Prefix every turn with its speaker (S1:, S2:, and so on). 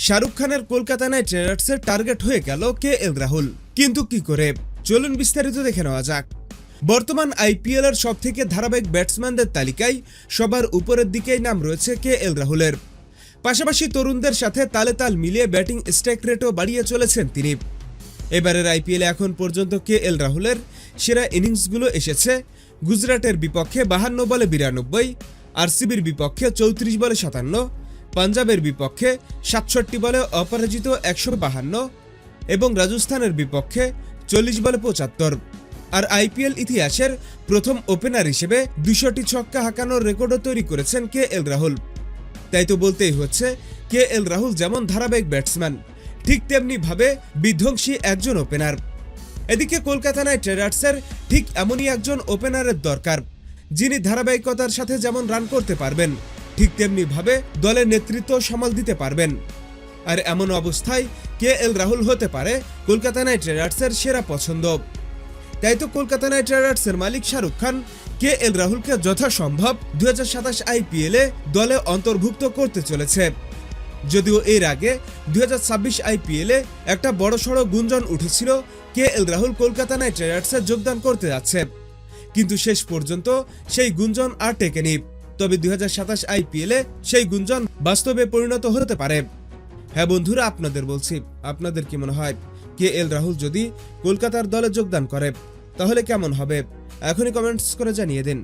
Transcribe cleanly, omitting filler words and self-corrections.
S1: শাহরুখ খানের কলকাতা নাইট রাইডার্সের টার্গেট হয়ে গেল কেএল রাহুল, কিন্তু কি করে? চলুন বিস্তারিত দেখে নেওয়া যাক। বর্তমান আইপিএল এর সবথেকে ধারাবাহিক ব্যাটসম্যানদের তালিকায় সবার উপরের দিকেই নাম রয়েছে কেএল রাহুলের। পাশাপাশি তরুণদের সাথে তালে তাল মিলিয়ে ব্যাটিং স্ট্রাইক রেটও বাড়িয়ে চলেছেন তিনি। এবারের আইপিএলে এখন পর্যন্ত কেএল রাহুলের সেরা ইনিংসগুলো এসেছে গুজরাটের বিপক্ষে 52 বলে 92, আরসিবির বিপক্ষে 34 বলে 57, পাঞ্জাবের বিপক্ষে 67 বলে অপরাজিত 152 এবং রাজস্থানের বিপক্ষে 40 বলে 75। আর আইপিএল ইতিহাসের প্রথম ওপেনার হিসেবে 200টি ছক্কা হাঁকানোর রেকর্ডও তৈরি করেছেন কেএল রাহুল। তাই তো বলতেই হচ্ছে, কেএল রাহুল যেমন ধারাবাহিক ব্যাটসম্যান, ঠিক তেমনি ভাবে বিধ্বংসী একজন ওপেনার। এদিকে কলকাতা নাইট রাইডার্সের ঠিক এমনই একজন ওপেনারের দরকার, যিনি ধারাবাহিকতার সাথে যেমন রান করতে পারবেন, ঠিক তেমনি ভাবে দলের নেতৃত্ব সামাল দিতে পারবেন। আর এমন অবস্থায় কেএল রাহুল হতে পারে কলকাতা নাইট রাইডার্সের সেরা পছন্দ। তাই তো কলকাতা নাইট রাইডার্সের মালিক শাহরুখ খান কেএল রাহুলকে যথাসম্ভব 2027 আইপিএলে দলে অন্তর্ভুক্ত করতে চলেছে। যদিও এর আগে 2026 আইপিএলে একটা বড়সড় গুঞ্জন উঠেছিল কেএল রাহুল কলকাতা নাইট রাইডার্সে যোগদান করতে যাচ্ছে, কিন্তু শেষ পর্যন্ত সেই গুঞ্জন আর টেকেনি। তবে 2027 আইপিএলে সেই গুঞ্জন বাস্তবে পরিণত হতে পারে। হ্যাঁ বন্ধুরা, আপনাদের বলছি, আপনাদের কি মনে হয় কেএল রাহুল যদি কলকাতার দলে যোগদান করে তাহলে কেমন হবে? এখনই কমেন্টস করে জানিয়ে দিন।